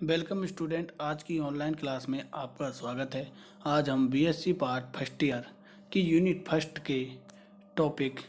Welcome student. आज की online class में आपका स्वागत है। आज हम बीएससी पार्ट फर्स्ट ईयर की यूनिट फर्स्ट के टॉपिक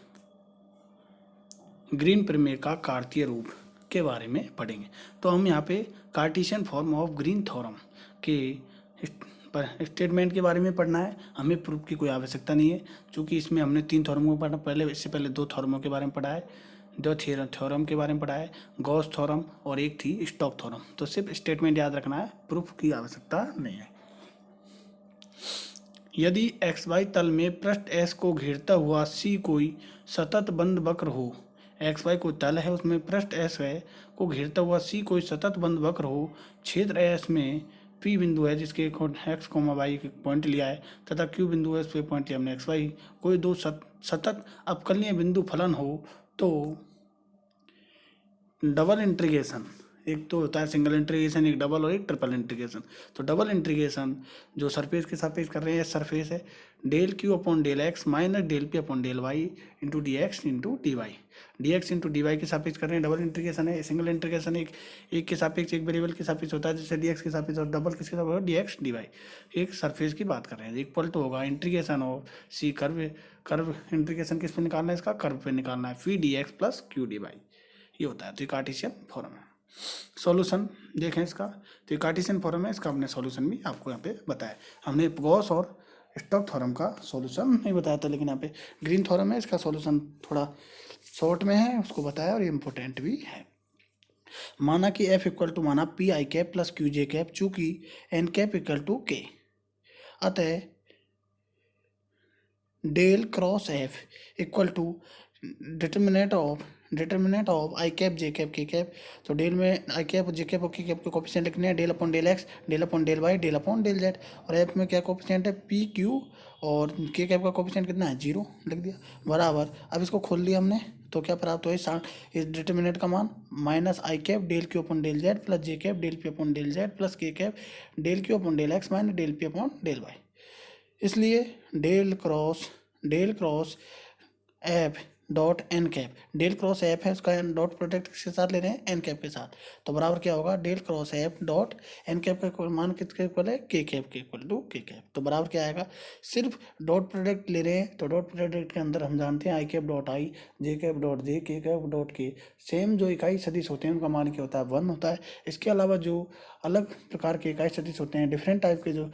ग्रीन प्रमेय का कार्तीय रूप के बारे में पढ़ेंगे। तो हम यहाँ पे Cartesian form of green theorem के स्टेटमेंट के बारे में पढ़ना है। हमें प्रूफ की कोई आवश्यकता नहीं है, क्योंकि इसमें हमने 3 थ्योरमों को पढ़ा। इससे पहले 2 थ्योरमों के बारे में पढ़ा है, 2 थ्योरम के बारे में पढ़ा है, गॉस थ्योरम और एक थी स्टोक्स थ्योरम। तो सिर्फ स्टेटमेंट याद रखना है, प्रूफ की आवश्यकता नहीं है। यदि एक्स वाई तल में पृष्ठ एस को घेरता हुआ सी कोई सतत बंद वक्र हो, एक्स वाई कोई तल है, उसमें पृष्ठ एस है को घेरता हुआ सी कोई सतत बंद वक्र हो, क्षेत्र एस में पी बिंदु है जिसके एक्स कोमा वाई पॉइंट लिया है, तथा क्यू बिंदु है उस पर पॉइंट लिया हमने एक्स वाई, कोई दो सतत अवकलनीय बिंदु फलन हो, तो डबल इंटीग्रेशन, एक तो होता है सिंगल इंटीग्रेशन, एक डबल और एक ट्रिपल इंटीग्रेशन। तो डबल इंटीग्रेशन जो सरफेस के सापेक्ष कर रहे हैं, सरफेस है del Q upon del x minus del P upon del Y into D x into D y, D x into D y के सापेक्ष कर रहे हैं। डबल इंटीग्रेशन है, सिंगल इंटीग्रेशन एक के सापेक्ष, एक वेरिएबल के सापेक्ष होता है, जैसे डी एक्स के सापेक्ष, और डबल किसके सापेक्ष, डी एक्स डी वाई। एक सरफेस की बात कर रहे हैं। इक्वल टू होगा integration of C curve, curve integration किस पे निकालना है, इसका कर्व पे निकालना है, P D x plus Q D Y, ये होता है। तो ये कार्टेशियन फॉर्म है। सॉल्यूशन देखें इसका, तो ये कार्टेशियन फॉर्म है, इसका हमने सॉल्यूशन भी आपको यहाँ पे बताया। हमने गॉस और स्टोक्स थ्योरम का सॉल्यूशन नहीं बताया था, लेकिन यहाँ पे ग्रीन थ्योरम है, इसका सॉल्यूशन थोड़ा शॉर्ट में है, उसको बताया, और ये इंपॉर्टेंट भी है। माना कि एफ इक्वल टू, माना p i cap plus q j cap, चूंकि n cap equal to k, अतः del cross f equal to determinant of i cap j cap k cap. तो डेल में आई कैप जे कैप और के cap के coefficient लिखने हैं, del upon del x, del upon del y, del upon del z. और f में क्या कोफिशिएंट है, पी क्यू, और के कैप का कोफिशिएंट कितना है, 0 लिख दिया, बराबर। अब इसको खोल लिया हमने, तो क्या प्राप्त हुआ, इस डिटर्मिनेंट का मान minus I cap del Q upon del Z plus J cap del P upon del Z plus के cap del Q upon del x minus del P upon del Y. इसलिए del cross F dot N cap, del cross F है, उसका dot product किसके साथ ले रहे हैं, N cap के साथ। तो बराबर क्या होगा, del cross F dot N cap का मान किसके इक्वल है, के कैप के इक्वल टू के कैप। तो बराबर क्या आएगा, सिर्फ डॉट प्रोडक्ट ले रहे हैं, तो डॉट प्रोडक्ट के अंदर हम जानते हैं I cap dot I, J cap dot J, K cap dot के, सेम जो इकाई सदिश होते हैं उनका मान क्या होता है, 1 होता है। इसके अलावा जो अलग प्रकार के इकाई सदिश होते हैं, डिफरेंट टाइप के जो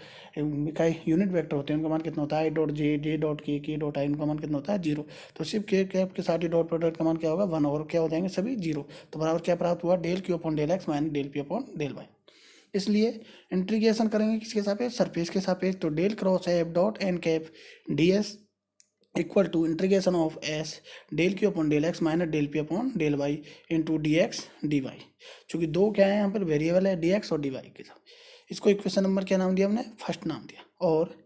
इकाई यूनिट वेक्टर होते हैं, उनका मान कितना होता है, I dot J, J dot के डॉट आई, उनका मान कितना होता है, 0। तो सिर्फ के कैप के साथ ही डॉट प्रोडक्ट का मान क्या होगा, 1, और क्या हो जाएंगे सभी 0। तो बराबर क्या प्राप्त हुआ, del Q upon del x minus del P upon del Y. इसलिए इंटीग्रेशन करेंगे किसके सापेक्ष, सरफेस के सापेक्ष। तो del cross F dot N cap d s equal to integration of s del Q upon del x minus del P upon del Y into D x D y. चूँकि दो क्या है यहाँ पर वेरिएबल है, डी एक्स और d y के साथ। इसको इक्वेशन नंबर क्या नाम दिया हमने, फर्स्ट नाम दिया। और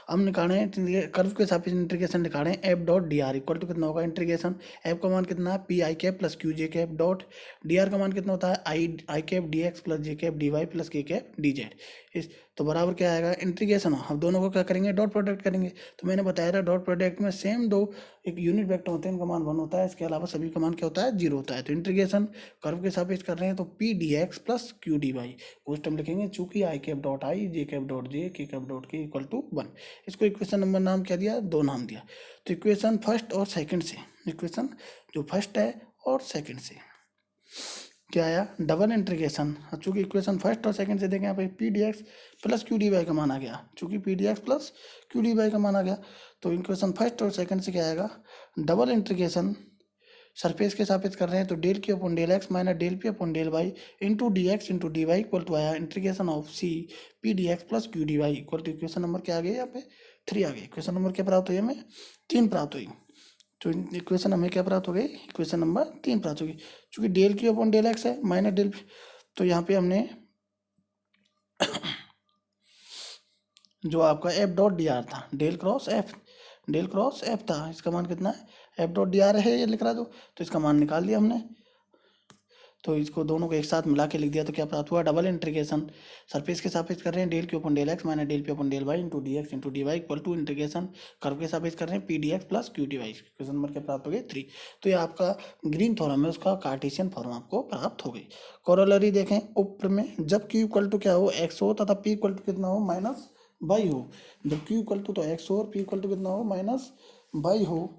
हम निकाले कर्व के सापेक्ष इंटीग्रेशन निकाले, f dot d r equal to कितना होगा, इंटीग्रेशन एफ का मान कितना है, p i cap plus q j cap dot d r का मान कितना होता है, i cap d x plus J cap d y plus के कैप डी जेड। इस तो बराबर क्या आएगा, इंटीग्रेशन हम दोनों को क्या करेंगे, डॉट प्रोडक्ट करेंगे। तो मैंने बताया था डॉट प्रोडक्ट में सेम दो एक यूनिट वेक्टर होते हैं, उनका मान 1 होता है, इसके अलावा सभी का मान क्या होता है, 0 होता है। तो इंटीग्रेशन कर्व के सापेक्ष कर रहे हैं, तो P D x plus Q D Y उस टाइम लिखेंगे, चूंकि I cap dot I, J cap dot J, K cap dot K equal to 1। इसको इक्वेशन नंबर नाम क्या दिया, 2 नाम दिया। तो इक्वेशन फर्स्ट और सेकंड से, इक्वेशन जो फर्स्ट है और सेकंड से क्या आया, डबल इंटीग्रेशन। चूंकि इक्वेशन फर्स्ट और सेकंड से देखें यहाँ पे p D x plus Q D y का मान आ गया, चूंकि p D x plus Q D y का मान आ गया, तो इक्वेशन फर्स्ट और सेकंड से क्या आएगा, डबल इंटीग्रेशन सरफेस के सापेक्ष कर रहे हैं, तो del Q upon del x minus del P upon del Y into D x into D Y equal to आया integration of C P D x plus Q D Y equal to equation number क्या आ गया, यहाँ पे 3 आ गई। Equation number क्या प्राप्त हुई हमें, 3 प्राप्त हुई। तो इक्वेशन हमें क्या प्राप्त हो गई, इक्वेशन नंबर 3 प्राप्त होगी। चूंकि del Q upon del x है माइनस डेल, तो यहाँ पे हमने जो आपका एफ डॉट डी आर था, डेल क्रॉस एफ था, इसका मान कितना है, एफ डॉट डी आर है, ये लिख रहा दो, तो इसका मान निकाल लिया हमने। तो इसको दोनों को एक साथ मिला के लिख दिया तो क्या प्राप्त हुआ, डबल इंटीग्रेशन सरफेस के सापेक्ष कर रहे हैं del q upon del x minus del p upon del Y into D x into D Y equal to integration curve के सापेक्ष कर रहे हैं p D x plus Q D y. Question number क्या प्राप्त हो गए 3। तो ये आपका ग्रीन थ्योरम है, उसका कार्टेशियन फॉर्म आपको प्राप्त हो गई। कोरोलरी देखें ऊपर में, जब क्यू इक्वल टू क्या हो एक्स हो तथा पी इक्वल टू कितना हो माइनस बाई हो, जब क्यू इक्वल टू तो एक्स हो और पी इक्वल टू कितना हो माइनस बाई हो,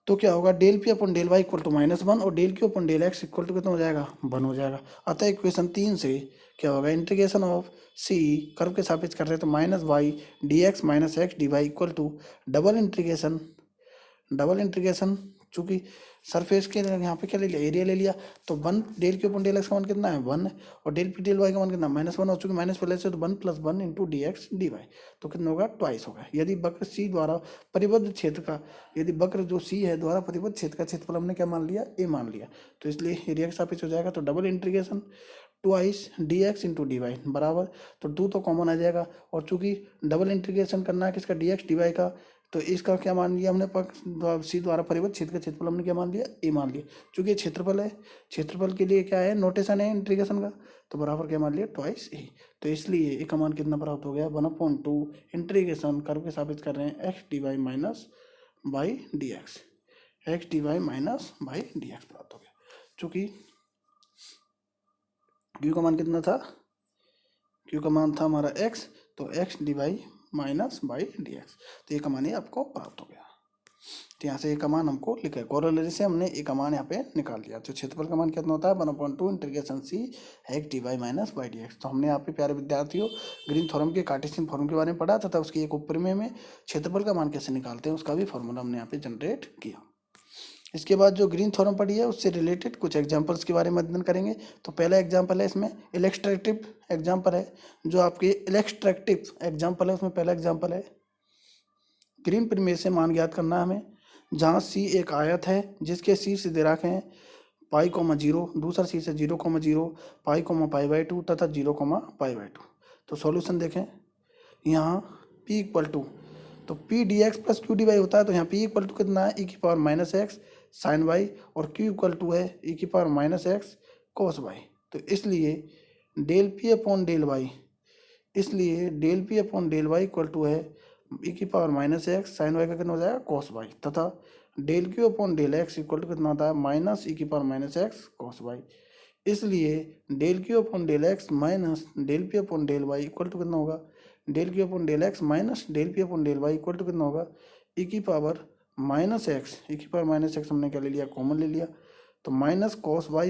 तो क्या होगा del p upon del y equal to -1 और del q upon del x equal to कितना हो जाएगा 1 हो जाएगा। अतः इक्वेशन 3 से क्या होगा, इंटीग्रेशन ऑफ सी कर्व के सापेक्ष कर रहे हैं तो -y dx minus x D Y equal to double integration चूंकि सरफेस के यहाँ पे क्या ले लिया, एरिया ले लिया, तो 1 del q upon del x का मान कितना है 1 और डेल पी डेल वाई का मान कितना -1 और चूंकि माइनस पहले से तो 1 + 1 into D x D Y, तो कितना होगा ट्वाइस होगा। यदि वक्र सी द्वारा परिबद्ध क्षेत्र का, यदि वक्र जो सी है द्वारा परिबद्ध क्षेत्र का क्षेत्रफल हमने क्या मान लिया ए मान लिया, तो इसलिए एरिया के सापेक्ष हो जाएगा। तो double integration twice d x into D y बराबर, तो 2 तो कॉमन आ जाएगा और चूंकि डबल इंटीग्रेशन करना है किसका डी एक्स डी वाई का, तो इसका क्या मान लिया हमने पक्ष सी द्वारा परिबद्ध क्षेत्र का क्षेत्रफल हमने क्या मान लिया ए मान लिया। चूंकि क्षेत्रफल है, क्षेत्रफल के लिए क्या है नोटेशन है इंटीग्रेशन का, तो बराबर क्या मान लिया ट्वाइस ए। तो इसलिए ए का मान कितना प्राप्त हो गया 1/2 इंटीग्रेशन कर्व के सापेक्ष कर रहे हैं x D Y minus by D x, x D Y minus by D x प्राप्त हो गया। चूंकि क्यू का मान कितना था, क्यू का मान था हमारा एक्स, तो x D Y minus by D x, तो ये का मान ही आपको प्राप्त हो गया। तो यहाँ से ए का मान हमको लिखा है, कोरोलरी से हमने ए का मान यहाँ पे निकाल लिया। तो क्षेत्रफल का मान कितना होता है 1/2 integration C x D Y minus by D x. तो हमने यहाँ पे प्यारे विद्यार्थियों ग्रीन थ्योरम के कार्टेशियन फॉर्म के बारे में पढ़ा तथा उसकी एक ऊपर में क्षेत्रफल का मान कैसे निकालते हैं उसका भी फॉर्मूला हमने यहाँ पे जनरेट किया। इसके बाद जो ग्रीन थ्योरम पढ़ी है उससे रिलेटेड कुछ एग्जांपल्स के बारे में अध्ययन करेंगे। तो पहला एग्जांपल है इसमें इलेक्ट्रेटिव एग्जांपल है, जो आपके इलेक्ट्रेटिव एग्जांपल है उसमें पहला एग्जांपल है ग्रीन प्रमेय से मान ज्ञात करना है हमें, जहाँ सी एक आयत है जिसके शीर्ष दे रखे हैं π,0, दूसरा शीर्ष है 0,0, π,π/2 तथा 0,π/2। तो सॉल्यूशन देखें, यहाँ p इक्वल टू, तो p dx plus Q D y होता है, तो यहाँ p इक्वल टू कितना है e⁻x साइन वाई और q इक्वल टू है e⁻x कोस वाई। तो इसलिए del p upon del Y, इसलिए del p upon del y equal to है e⁻x साइन वाई का कितना हो जाएगा कोस वाई, तथा del q upon del x equal to कितना होता है माइनस e⁻x कोस वाई। इसलिए del q upon del x minus del p upon del y equal to कितना होगा, del Q upon del x minus del P upon del y equal to कितना होगा e⁻x हमने क्या ले लिया common ले लिया, तो minus cos y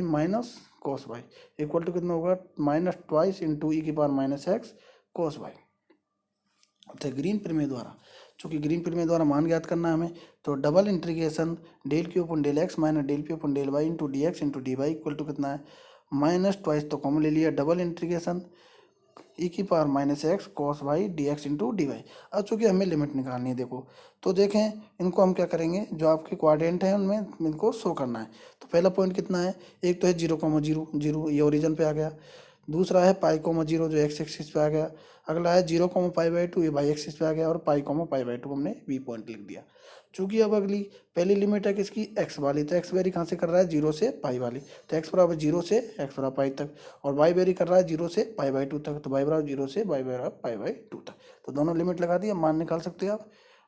equal to कितना होगा minus twice into e⁻x cos y. तो ग्रीन प्रमेय द्वारा, चूंकि ग्रीन प्रमेय द्वारा मान ज्ञात करना है हमें, तो double integration del Q upon del x minus del P upon del Y into D x into D Y equal to कितना है माइनस ट्वाइस तो कॉमन ले लिया, double integration e⁻x cos y D x into D y. अब चूँकि हमें limit निकालनी है, देखो तो देखें इनको हम क्या करेंगे, जो आपके क्वाड्रेंट है उनमें इनको शो करना है। तो पहला पॉइंट कितना है, एक तो है 0,0 ये ओरिजिन पे आ गया, दूसरा है π,0 जो एक्स एक्सिस पे आ गया, अगला है 0,π/2 ये वाई एक्सिस पे आ गया और π,π/2 हमने बी पॉइंट लिख दिया। चूंकि अब अगली पहली लिमिट है किसकी एक्स वाली, तो एक्स वेरी कहाँ से कर रहा है 0 से पाई वाली, तो एक्स बराबर 0 से एक्स बराबर पाई तक, और वाई वेरी कर रहा है 0 से π/2 तक, तो वाई बराबर 0 से वाई बराबर π/2 तक। तो दोनों लिमिट लगा दी, मान निकाल सकते हो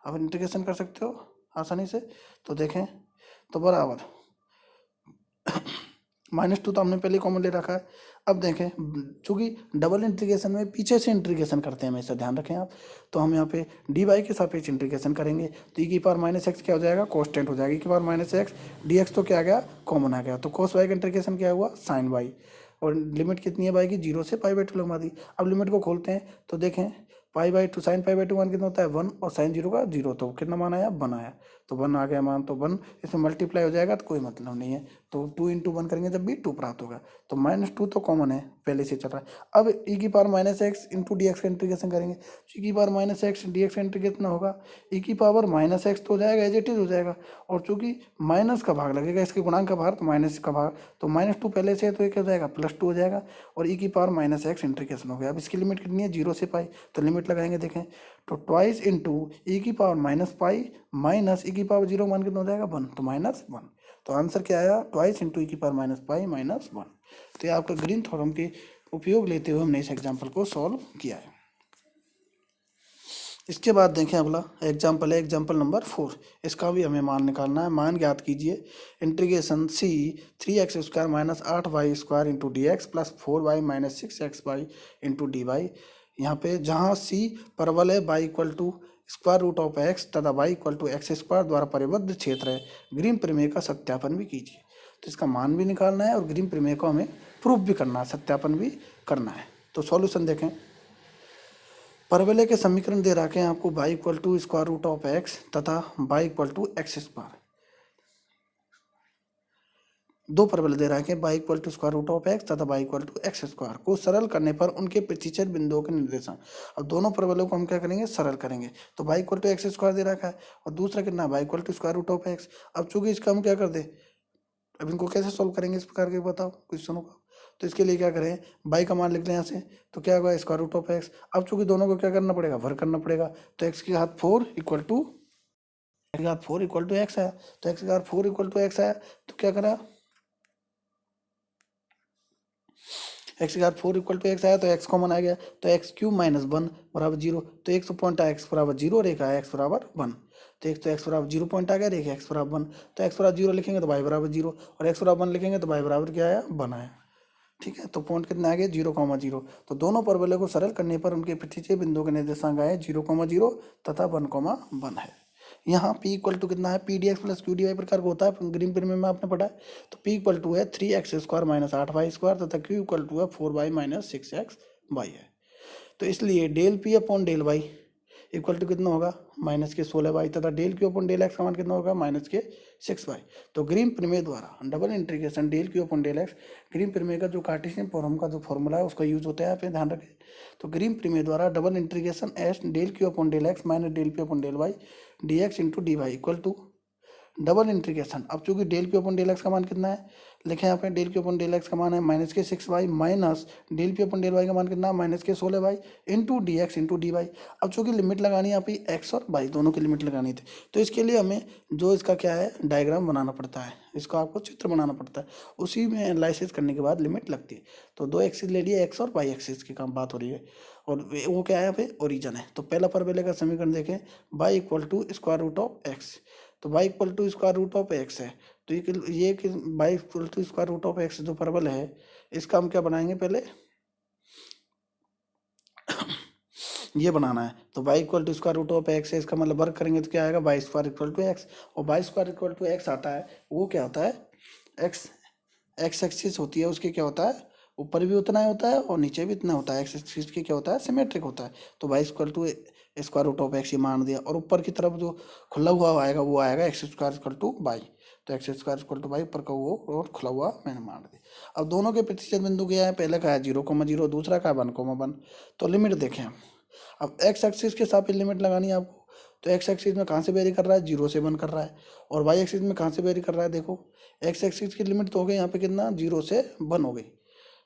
आप इंटीग्रेशन कर सकते हो आसानी से। तो देखें तो बराबर -2 तो हमने पहले कॉमन ले रखा है। अब देखें चूँकि डबल इंटीग्रेशन में पीछे से इंटीग्रेशन करते हैं हमेशा ध्यान रखें आप, तो हम यहाँ पे डी वाई के सापेक्ष इंटीग्रेशन करेंगे, तो e⁻x क्या हो जाएगा कांस्टेंट हो जाएगा, e⁻x dx तो क्या आ गया कॉमन आ गया, तो cos वाई का इंटीग्रेशन क्या हुआ साइन वाई, और लिमिट कितनी है वाई की 0 से π/2 लगवा दी। अब लिमिट को खोलते हैं तो देखें π/2 साइन π/2 मान कितना होता है 1 और साइन 0 का 0, तो कितना मान आया 1 आया, तो 1 आ गया मान, तो 1 इसमें मल्टीप्लाई हो जाएगा तो कोई मतलब नहीं है, तो 2 × 1 करेंगे जब भी 2 प्राप्त होगा, तो -2 तो कॉमन है पहले से चल रहा है। अब e⁻x इंटू डी एक्स का इंटीग्रेशन करेंगे, e⁻x डी एक्स का इंटीग्रेशन होगा e⁻x तो हो जाएगा एज इट इज हो जाएगा, और चूंकि माइनस का भाग लगेगा इसके गुणांक का भाग, तो माइनस का भाग, तो -2 पहले से तो ये क्या हो जाएगा +2 हो जाएगा, और e⁻x इंटीग्रेशन हो गया। अब इसकी लिमिट कितनी है 0 से पाई, तो लिमिट लगाएंगे देखें, तो twice into e⁻π minus e⁻0 मान कितना हो जाएगा 1, तो -1, तो आंसर क्या आया, ट्वाइस इंटू ई की पावर माइनस पाई माइनस 1। तो ये आपका ग्रीन थ्योरम के उपयोग लेते हुए हमने इस एग्जाम्पल को सॉल्व किया है। इसके बाद देखें अगला एग्जाम्पल है एग्जाम्पल नंबर 4। इसका भी हमें मान निकालना है। मान ज्ञात कीजिए integration c 3x² minus 8y² into D x plus 4y minus 6xy into D y. यहाँ पे जहाँ सी परवल है y equal to square root of x तथा y इक्वल टू x² द्वारा परिबद्ध क्षेत्र है, ग्रीन प्रमेय का सत्यापन भी कीजिए। तो इसका मान भी निकालना है और ग्रीन प्रमेय को हमें प्रूफ भी करना है, सत्यापन भी करना है। तो सॉल्यूशन देखें। परवलय के समीकरण दे रखे हैं आपको y equal to square root of x तथा y इक्वल टू x²। दो परवलय दे रखे हैं y equal to square root of x तथा y इक्वल टू x² को सरल करने पर उनके प्रतिच्छेद बिंदुओं के निर्देशांक। अब दोनों परवलयों को हम क्या करेंगे, सरल करेंगे। तो y इक्वल टू x² दे रखा है और दूसरा कितना y equal to square root of x. अब चूंकि इसका हम क्या कर दे, अब इनको कैसे सोल्व करेंगे इस प्रकार के, बताओ क्वेश्चनों का। तो इसके लिए क्या करें, बाई का मान लिख लें यहाँ से, तो क्या होगा स्क्वायर रूट ऑफ एक्स। अब चूंकि दोनों को क्या करना पड़ेगा, वर्ग करना पड़ेगा। तो एक्स के घात 4 इक्वल टू एक्स आया। तो एक्स के घात 4 इक्वल टू एक्स आया तो क्या करा, एक्स के घात 4 इक्वल टू एक्स आया तो एक्स कॉमन आ गया। तो एक्स क्यूब माइनस 1 बराबर 0। तो एक पॉइंट आया एक्स बराबर 0 और एक आया एक्स बराबर 1। तो एक तो एक्स बराबर 0 पॉइंट आ गया, एक एक्स बराबर 1। तो एक्स बराबर 0 लिखेंगे तो वाई बराबर 0 और एक्स बराबर 1 लिखेंगे तो वाई बराबर क्या आया, 1 आया। ठीक है, तो पॉइंट कितने आ गए, 0,0। तो दोनों परवलयों को सरल करने पर उनके प्रतिच्छेद बिंदुओं के निर्देशांक आए 0,0 तथा 1,1 है। यहाँ p इक्वल टू कितना है, p D x plus Q D y प्रकार का होता है, ग्रीन प्रमेय में आपने पढ़ा है। तो p इक्वल टू है 3x² माइनस 8y² तथा q इक्वल टू है 4y माइनस 6xy है। तो इसलिए del p upon del y equal to कितना होगा, माइनस के 16y तथा del Q upon del x का मान कितना होगा, माइनस के 6y। तो ग्रीन प्रमेय द्वारा double integration del Q upon del x, Green प्रमेय का जो कार्टेशियन फॉर्म का जो फॉर्मूला है उसका यूज होता है, आप ध्यान रखें। तो ग्रीन प्रमेय द्वारा double integration s del Q upon del x minus del P upon del y D x into D Y equal to double integration. अब चूंकि del Q upon del x का मान कितना है, लिखे यहाँ पे del Q upon del x का मान है माइनस के 6y minus del P upon del Y का मान कितना है, माइनस के 16y into D x into D y. अब चूंकि लिमिट लगानी है यहाँ पे एक्स और वाई दोनों की लिमिट लगानी थी, तो इसके लिए हमें जो इसका क्या है डायग्राम बनाना पड़ता है, इसका आपको चित्र बनाना पड़ता है, उसी में एनालिसिस करने के बाद लिमिट लगती है। तो दो एक्सिस ले लिए, एक्स और वाई एक्सिस की काम बात हो रही है और वो क्या है यहाँ पे ओरिजन है। तो पहला परवलय का समीकरण देखें, y equal to square root of x. तो y equal to square root of x है, तो ये y equal to square root of x जो परवल है इसका हम क्या बनाएंगे, पहले ये बनाना है। तो y equal to square root of x है, इसका मतलब वर्क करेंगे तो क्या आएगा, y square equal to x. और y square equal to x आता है, वो क्या होता है, एक्स एक्स एक्सिस होती है उसके क्या होता है, ऊपर भी उतना ही होता है और नीचे भी इतना होता है, एक्स एक्सिस की क्या होता है, सिमेट्रिक होता है। तो y equal to square root of x ये मान दिया और ऊपर की तरफ जो खुला हुआ आएगा वो आएगा x square equal to y. तो x square equal to y ऊपर का वो और खुला हुआ मैंने मान दिया। अब दोनों के प्रतिशत बिंदु क्या है, पहले का है 0,0, दूसरा का है 1,1। तो लिमिट देखें हम। अब एक्स एक्सिस के साथ लिमिट लगानी है आपको। तो एक्स एक्सिस में कहाँ से वेरी कर रहा है, 0 से 1 कर रहा है। और वाई एक्सिस में कहाँ से वेरी कर रहा है, देखो एक्स एक्सिस की लिमिट तो हो गई यहाँ पे कितना, 0 से 1 हो गई।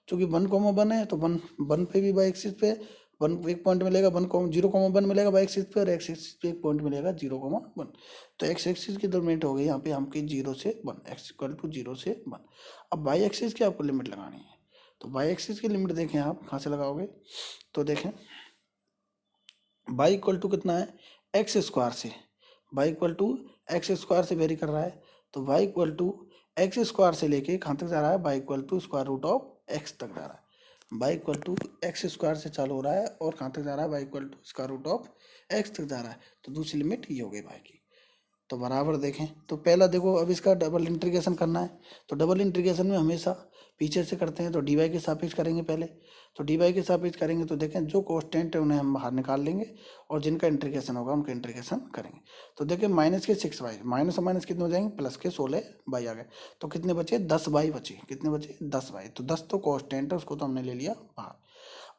चूंकि 1,1 है तो 1 पे भी वाई एक्सिस पे 1 एक पॉइंट मिलेगा, 0,1 मिलेगा वाई एक्सिस पे और एक्स एक्सिस पे एक पॉइंट मिलेगा 0,1। तो एक्स एक्सिस की लिमिट हो गई यहाँ पे हमकी 0 से 1, एक्स इक्वल टू 0 से 1। अब वाई एक्सिस की आपको लिमिट लगानी है। तो वाई एक्सिस की लिमिट देखें आप कहाँ से लगाओगे, तो देखें y इक्वल टू कितना है, एक्स स्क्वायर से, y equal to x square से वेरी कर रहा है। तो y equal to x square से लेके कहाँ तक जा रहा है, y equal to square root of x तक जा रहा है। y equal to x square से चालू हो रहा है और कहाँ तक जा रहा है, y equal to square root of x तक जा रहा है। तो दूसरी लिमिट ये हो गई y की। तो बराबर देखें, तो पहला देखो अब इसका डबल इंटीग्रेशन करना है। तो डबल इंटीग्रेशन में हमेशा पीछे से करते हैं, तो डी वाई के सापेक्ष करेंगे पहले। तो डी वाई के सापेक्ष करेंगे तो देखें जो कांस्टेंट है उन्हें हम बाहर निकाल लेंगे और जिनका इंटीग्रेशन होगा उनका इंटीग्रेशन करेंगे। तो देखें माइनस के 6y, माइनस और माइनस कितने हो जाएंगे, प्लस के 16y आ गए। तो कितने बचे, 10y बचे, कितने बचे 10y। तो 10 तो कांस्टेंट है उसको तो हमने ले लिया बाहर।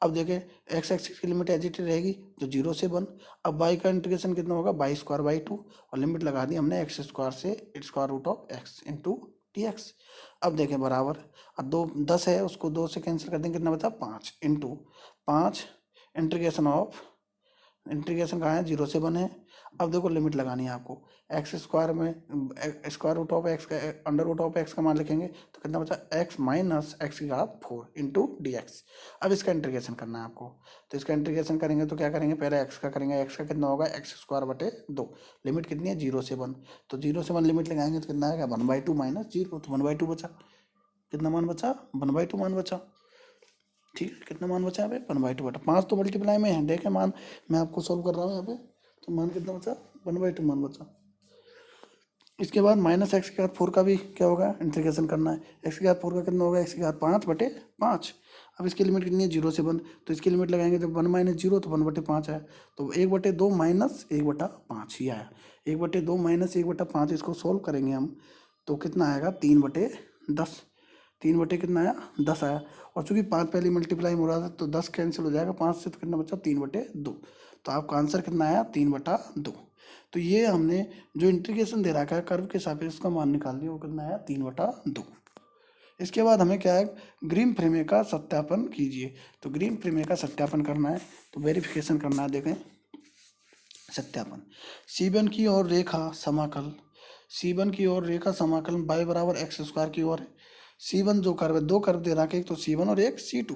अब देखें एक्स एक्सिस की लिमिट एज इट रहेगी जो 0 से 1। अब वाई का इंटीग्रेशन कितना होगा, वाई स्क्वायर बाई 2 और लिमिट लगा दी हमने एक्स स्क्वायर से square root of x into D x. अब देखें बराबर, अब 10 है उसको 2 से कैंसिल कर देंगे, कितना बचा 5 इंटू 5 इंटीग्रेशन ऑफ इंटीग्रेशन कहाँ है, 0 से 1 है। अब देखो लिमिट लगानी है आपको, एक्स स्क्वायर में स्क्वायर रूट ऑफ एक्स का अंडर रूट ऑफ एक्स का मान लिखेंगे तो कितना बचा, एक्स माइनस एक्स की घात 4 इंटू डी एक्स। अब इसका इंटीग्रेशन करना है आपको, तो इसका इंटीग्रेशन करेंगे तो क्या करेंगे, पहले एक्स का करेंगे, एक्स का कितना होगा, एक्स स्क्वायर बटे 2, लिमिट कितनी है 0 से 1, तो 0 से 1 लिमिट लगाएंगे तो कितना आएगा 1/2 माइनस 0, तो 1/2 बचा, कितना मान बचा 1/2 मान बचा। ठीक है, कितना मान बचा यहाँ पे 1/2 बटा 5, तो मल्टीप्लाई में है, देखें मान मैं आपको सॉल्व कर रहा हूँ यहाँ पे, तो मान कितना बचा 1/2 मान बचा। इसके बाद माइनस एक्स की घात 4 का भी क्या होगा, इंटीग्रेशन करना है, एक्स की घात 4 का कितना होगा, एक्स की घात 5/5। अब इसकी लिमिट कितनी है 0 से 1, तो इसकी लिमिट लगाएंगे जब 1 माइनस 0 तो 1/5 आया, तो 1/2 माइनस 1/5 ही आया, 1/2 माइनस 1/5, इसको सोल्व करेंगे हम तो कितना आएगा 3/10, 3 कितना आया 10 आया, और चूंकि 5 पहले मल्टीप्लाई में हो रहा था तो 10 कैंसिल हो जाएगा 5 से, तो कितना बचा 3/2, तो आपका आंसर कितना आया 3/2। तो ये हमने जो इंटीग्रेशन दे रखा है कर्व के सापेक्ष उसका मान निकाल लिया, वो कितना आया 3/2। इसके बाद हमें क्या है, ग्रीन प्रमेय का सत्यापन कीजिए, तो ग्रीन प्रमेय का सत्यापन करना है, तो वेरिफिकेशन करना है, देखें सत्यापन, C1 की ओर रेखा समाकल, C1 की ओर रेखा समाकलन y बराबर एक्स स्क्वायर की ओर है। C1 जो कर्व है, दो कर्व दे रखा है, एक तो C1 और एक C2,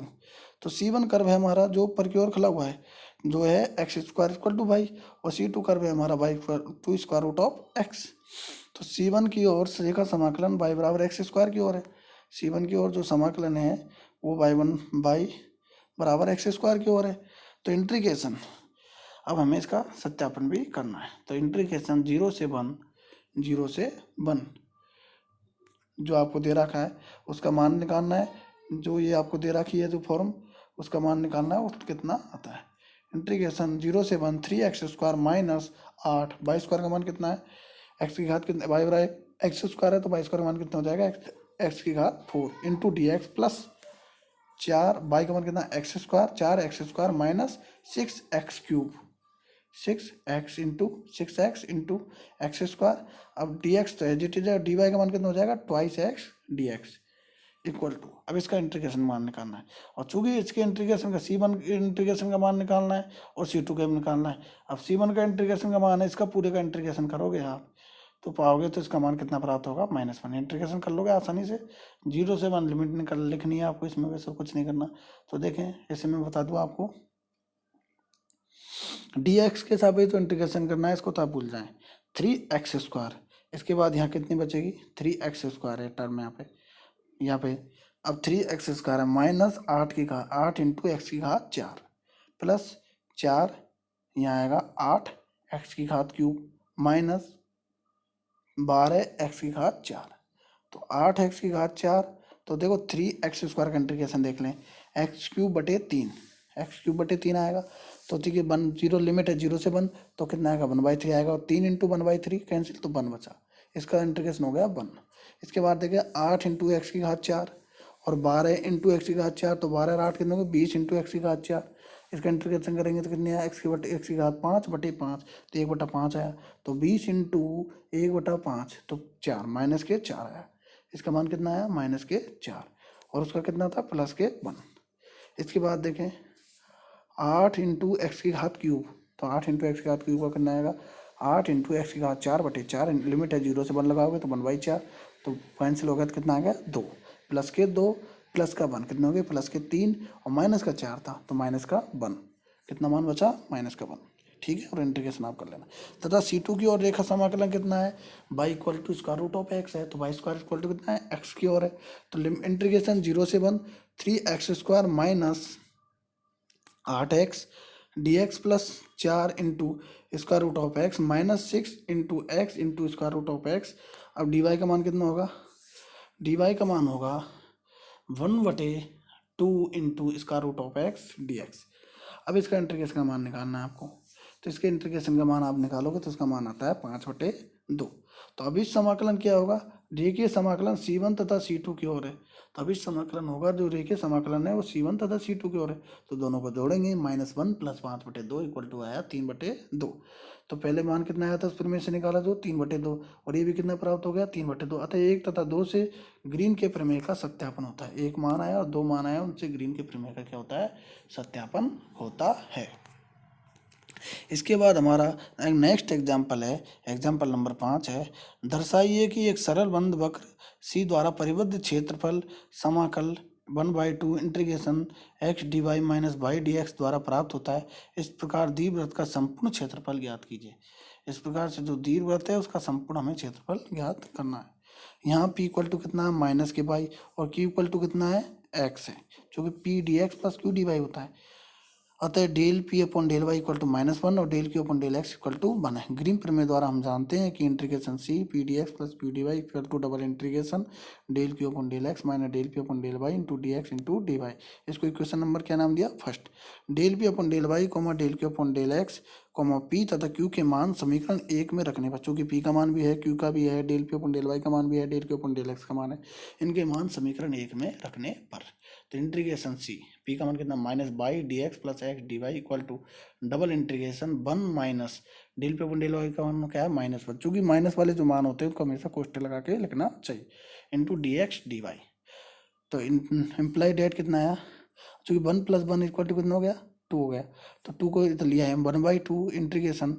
तो C1 कर्व है हमारा जो ऊपर की ओर खुला हुआ है, जो है x square equal to y, और C2 कर्व है हमारा y to square root of x. तो C1 की ओर रेखा समाकलन y बराबर एक्स स्क्वायर की ओर है, C1 की ओर जो समाकलन है वो y बराबर एक्स स्क्वायर की ओर है। तो इंटीग्रेशन, अब हमें इसका सत्यापन भी करना है, तो इंटीग्रेशन 0 से 1 जो आपको दे रखा है उसका मान निकालना है, जो ये आपको दे रखी है जो फॉर्म, उसका मान निकालना है, वो कितना आता है। इंटीग्रेशन 0 से 1 3x square minus 8 Y square का मान कितना है, एक्स की घात कितना, वाई बराबर एक्स स्क्वायर है तो वाई स्क्वायर का मान कितना हो जाएगा, एक्स की घात 4 into D x plus 4, y का मान कितना x square, 4x square minus 6x cube, 6x into 6x into x square. अब dx तो एज इट इज है, dy का मान कितना हो जाएगा 2x dx इक्वल टू, अब इसका इंटीग्रेशन मान निकालना है, और चूंकि इसके इंटीग्रेशन का C1 इंटीग्रेशन का मान निकालना है और C2 का भी निकालना है। अब C1 का इंटीग्रेशन का मान है, इसका पूरे का इंटीग्रेशन करोगे आप तो पाओगे, तो इसका मान कितना प्राप्त होगा -1, इंटीग्रेशन कर लोगे आसानी से, 0 से 1 लिमिट निकल लिखनी है आपको, इसमें वैसे कुछ नहीं करना। तो देखें ऐसे मैं बता दूँ आपको, dx के सापेक्ष तो इंटीग्रेशन करना है, इसको तो आप भूल जाएं, 3x स्क्वायर, इसके बाद यहाँ कितनी बचेगी 3x स्क्वायर है टर्म यहाँ पे, अब 3x स्क्वायर है माइनस 8 की घात 8 इंटू एक्स की घात 4 प्लस 4, यहाँ आएगा 8 एक्स की घात क्यूब माइनस 12 एक्स की घात 4, तो 8 एक्स की घात 4, तो देखो 3x स्क्वायर का इंटीग्रेशन देख लें, एक्स क्यूब बटे 3 आएगा, तो ठीक है 0 लिमिट है 0 से 1, तो कितना आएगा 1/3 आएगा, और 3 इंटू 1/3 कैंसिल, तो 1 बचा, इसका इंटीग्रेशन हो गया 1। इसके बाद देखिए 8 इंटू एक्स की घात 4 और 12 इंटू एक्स की घात 4, तो 12 और 8 कितने हो गए 20 इंटू एक्स की घात 4, इसका इंटीग्रेशन करेंगे तो कितने आया एक्स की घात 5/5, तो 1/5 आया, तो 20 इंटू 1/5 तो 4 माइनस के 4 आया, इसका मान कितना आया -4, और उसका कितना था +1। इसके बाद देखें 8 इंटू एक्स की घात क्यूब, तो 8 इंटू एक्स की घात क्यूब का कितना आएगा 8 इंटू एक्स की घात 4/4, लिमिट है 0 से 1 लगाओगे तो 1/4, तो कैंसिल हो गया तो कितना आ गया 2, +2 प्लस का 1 कितना हो गया +3, और माइनस का 4 था तो -1, कितना मान बचा -1। ठीक है, और इंटीग्रेशन आप कर लेना। तथा C2 की ओर रेखा समाकलन कितना है, y equal to square root of x है, तो y स्क्वायर इक्वल टू कितना है x की ओर है, तो इंटीग्रेशन 0 से 1 3x square minus 8x dx plus 4 into square root of x minus 6 into x into square root of x. अब dy का मान कितना होगा, dy का मान होगा 1/2 into square root of x dx। अब इसका इंटीग्रेशन का मान निकालना है आपको, तो इसके इंटीग्रेशन का मान आप निकालोगे तो उसका मान आता है 5/2। तो अब इस समाकलन क्या होगा, रेखीय समाकलन C1 तथा C2 की ओर है, तो अब इस समाकलन होगा जो रेखीय समाकलन है वो C1 तथा C2 की ओर है, तो दोनों को जोड़ेंगे -1 प्लस 5/2 इक्वल टू आया 3/2। तो पहले मान कितना आया था उस प्रमेय से निकाला जो 3/2, और ये भी कितना प्राप्त हो गया 3/2। अतः 1 तथा 2 से ग्रीन के प्रमेय का सत्यापन होता है, 1 मान आया और 2 मान आया, उनसे ग्रीन के प्रमेय का क्या होता है सत्यापन होता है। इसके बाद हमारा नेक्स्ट एग्जाम्पल है, एग्जाम्पल नंबर 5 है। दर्शाइए कि एक सरल बंद वक्र सी द्वारा परिबद्ध क्षेत्रफल समाकल 1/2 integration x D Y minus Y D x द्वारा प्राप्त होता है। इस प्रकार दीर्घवृत्त का संपूर्ण क्षेत्रफल ज्ञात कीजिए। इस प्रकार से जो दीर्घवृत्त है उसका संपूर्ण हमें क्षेत्रफल ज्ञात करना है। यहाँ p इक्वल टू कितना है माइनस के बाई, और q इक्वल टू कितना है x है, जो कि p d x plus Q D y होता है। अतः del P upon del y equal to -1 और del Q upon del x equal to 1 है। ग्रीन प्रमेय द्वारा हम जानते हैं कि integration c P D x plus p d Y equal to double integration del Q upon del x minus del P upon del Y into D x into D y. इसको equation number क्या नाम दिया, first. Del P upon del Y comma del Q upon del X comma P तथा Q के मान समीकरण 1 में रखने पर, चूंकि पी का मान भी है, क्यू का भी है, del P upon del Y का मान भी है, del Q upon del x का मान है, इनके मान समीकरण 1 में रखने पर। तो इंटीग्रेशन सी पी का मान कितना minus by D x plus X D Y equal to double integration 1 minus del P upon del Y का मान क्या है -1, चूंकि माइनस वाले जो मान होते हैं उनको हमेशा कोष्ठक लगा के लिखना चाहिए, into D x D Y. तो इम्प्लाई डेट कितना आया, चूंकि 1 + 1 इक्वल टू कितना हो गया 2 हो गया, तो 2 को इधर लिया है 1/2 integration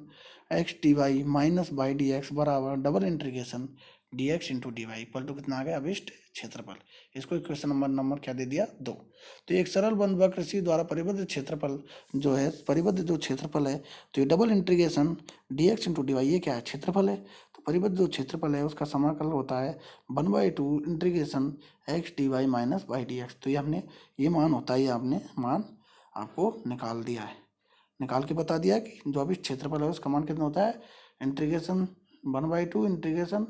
x D Y minus by D x बराबर double integration D x into D Y equal to कितना आ गया अभिष्ट क्षेत्रफल। इसको इक्वेशन नंबर क्या दे दिया 2। तो एक सरल बंद वक्र सी द्वारा परिबद्ध क्षेत्रफल जो है, परिबद्ध जो क्षेत्रफल है, तो ये double integration D x into D Y ये क्या है क्षेत्रफल है। तो परिबद्ध जो क्षेत्रफल है उसका समाकल होता है 1/2 integration x D Y minus Y D x. तो ये हमने ये मान होता है, ये आपने मान आपको निकाल दिया है, निकाल के बता दिया कि जो अभी क्षेत्रफल है उसका मान कितना होता है integration 1/2 integration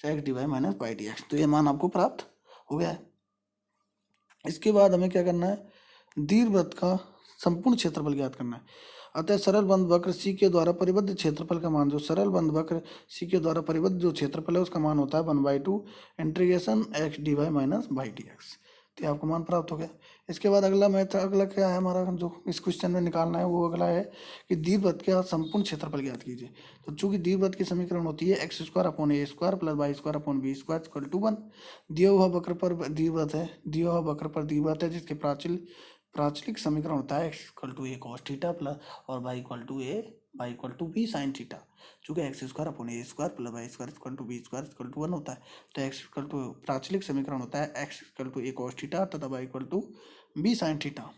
x D Y minus Y D x. तो ये मान आपको प्राप्त हो गया है। इसके बाद हमें क्या करना है, दीर्घवृत्त का संपूर्ण क्षेत्रफल ज्ञात करना है। अतः सरल बंद वक्र सी के द्वारा परिबद्ध क्षेत्रफल का मान, जो सरल बंद वक्र सी के द्वारा परिबद्ध जो क्षेत्रफल है उसका मान होता है 1/2 integration x D Y minus Y D x. तो आपको मान प्राप्त हो गया। इसके बाद अगला मैथ, अगला क्या है हमारा जो इस क्वेश्चन में निकालना है, वो अगला है कि दीर्घवृत्त का संपूर्ण क्षेत्रफल ज्ञात कीजिए। तो चूंकि दीर्घवृत्त की समीकरण होती है x² upon a² plus y² upon b² equal to 1। दिया हुआ वक्र पर दीर्घवृत्त है, दिया हुआ वक्र पर दीर्घवृत्त है जिसके प्राचलिक समीकरण होता है x equal to a cos theta plus और y equal to b sin theta. चूंकि x² upon a² plus y² equal to b² equal to 1 होता है, तो x इक्वल टू प्राचलिक समीकरण होता है x equal to a cos theta तथा y equal to b sin theta.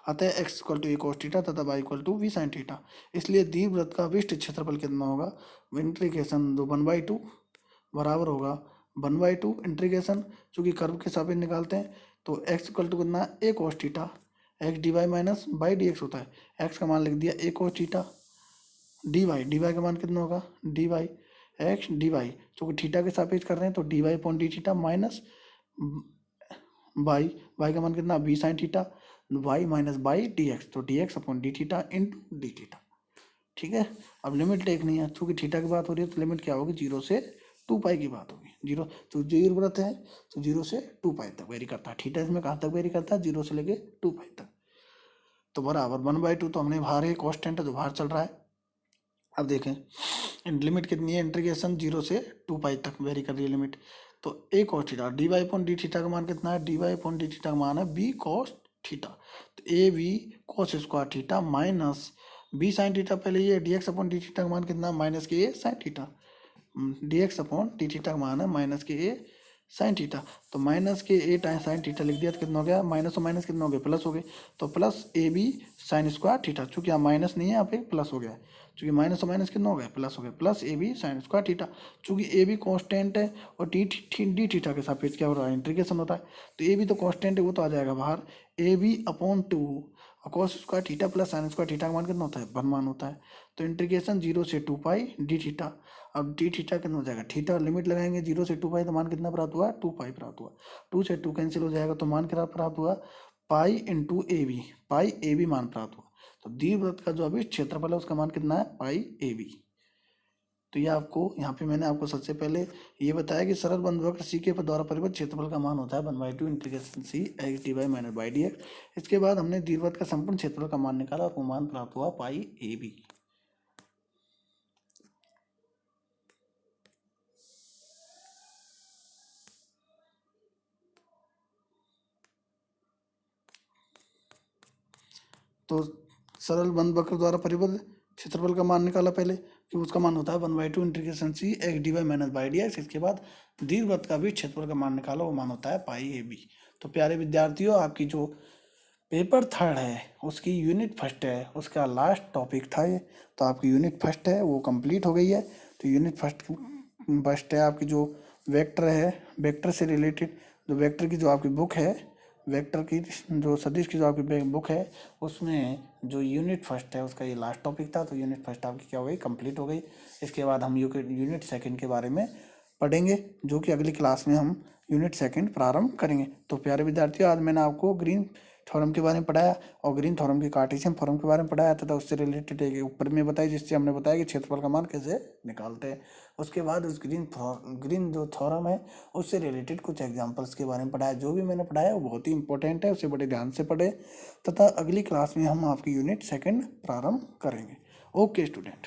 अतः x equal to a cos theta तथा y equal to b sin theta. इसलिए दीर्घवृत्त का विशिष्ट क्षेत्रफल कितना होगा, इंटीग्रेशन 1/2 बराबर होगा 1/2 इंटीग्रेशन, चूंकि कर्व के सापेक्ष निकालते हैं, तो x इक्वल टू कितना a cos theta x D Y minus by D x होता है, x का मान लिख दिया a cos theta D y का मान कितना होगा d y x D y, चूंकि थीटा के सापेक्ष कर रहे हैं तो d Y upon D theta minus y का मान कितना b sine theta y minus by D x, तो d x upon D theta into D theta. ठीक है, अब लिमिट देखनी है, चूंकि थीटा की बात हो रही है तो लिमिट क्या होगी 0 से 2 पाई की बात होगी। 0 तो दीर्घवृत्त है तो 0 से 2 पाई तक वेरी करता है, थीटा इसमें कहाँ तक वेरी करता है 0 से लेके 2 पाई तक। तो बराबर 1/2 तो हमने बाहर है कॉन्स्टेंट है तो बाहर चल रहा है। अब देखें लिमिट कितनी है, इंटीग्रेशन 0 से 2 पाई तक वेरी कर रही है लिमिट। तो a cos theta D Y upon D theta का मान कितना है, D Y upon D theta का मान है b cos थीटा, तो A B cos square theta minus b sine theta, पहले ये D x upon D theta का मान कितना माइनस के a sine theta, D x upon D theta का मान है माइनस के a साइन थीटा, तो माइनस के a टाइम साइन थीटा लिख दिया तो कितना हो गया, माइनस और माइनस कितना हो गया प्लस हो गए, तो plus A B sine square theta, चूंकि यहाँ माइनस नहीं है यहाँ पे प्लस हो गया, चूंकि माइनस और माइनस कितना हो गया प्लस हो गया, plus A B sine square theta, चूंकि ए बी कॉन्स्टेंट है और डी थीटा के सापेक्ष क्या हो रहा है इंटीग्रेशन होता है, तो ए बी तो कॉन्स्टेंट है वो तो आ जाएगा बाहर, A B upon 2 cos square theta plus sine square theta का मान कितना होता है 1 मान होता है, तो इंटीग्रेशन 0 से 2 पाई डी थीटा। अब डी थीटा कितना हो जाएगा, थीटा लिमिट लगाएंगे 0 से 2 पाई तो मान कितना प्राप्त हुआ 2 पाई प्राप्त हुआ, 2 से 2 कैंसिल हो जाएगा तो मान कितना प्राप्त हुआ पाई इंटू ए बी मान प्राप्त हुआ। तो दीर्घवृत्त का जो अभी क्षेत्रफल है उसका मान कितना है पाई ए बी। तो ये आपको यहाँ पे मैंने आपको सबसे पहले ये बताया कि सरल बंद वक्र सी के द्वारा परिबद्ध क्षेत्रफल का मान होता है 1/2 integration C x D Y minus by D X. इसके बाद हमने दीर्घवृत्त का संपूर्ण क्षेत्रफल का मान निकाला और वो मान प्राप्त हुआ पाई ए बी। तो सरल बंद वक्र द्वारा परिबद्ध क्षेत्रफल का मान निकाला पहले कि उसका मान होता है 1/2 integration C x D Y minus by D X. इसके बाद दीर्घवृत्त का भी क्षेत्रफल का मान निकालो, वो मान होता है पाई ए बी। तो प्यारे विद्यार्थियों, आपकी जो पेपर थर्ड है उसकी यूनिट फर्स्ट है, उसका लास्ट टॉपिक था ये, तो आपकी यूनिट फर्स्ट है वो कंप्लीट हो गई है। तो यूनिट फर्स्ट है आपकी जो वेक्टर है, वेक्टर से रिलेटेड जो वेक्टर की जो आपकी बुक है, वेक्टर की जो सदिश की जो आपकी बुक है, उसमें जो यूनिट फर्स्ट है उसका ये लास्ट टॉपिक था। तो यूनिट फर्स्ट आपकी क्या हो गई, कंप्लीट हो गई। इसके बाद हम यूनिट सेकंड के बारे में पढ़ेंगे, जो कि अगली क्लास में हम यूनिट सेकंड प्रारंभ करेंगे। तो प्यारे विद्यार्थियों, आज मैंने आपको ग्रीन थ्योरम के बारे में पढ़ाया और ग्रीन थ्योरम की कार्टेशियन फॉर्म के बारे में पढ़ाया तथा उससे रिलेटेड एक ऊपर में बताया, जिससे हमने बताया कि क्षेत्रफल का मान कैसे निकालते हैं। उसके बाद उस ग्रीन जो थ्योरम है उससे रिलेटेड कुछ एग्जांपल्स के बारे में पढ़ाया। जो भी मैंने पढ़ाया वो बहुत ही इंपॉर्टेंट है, उसे बड़े ध्यान से पढ़े तथा अगली क्लास में हम आपकी यूनिट सेकंड प्रारंभ करेंगे। Okay student.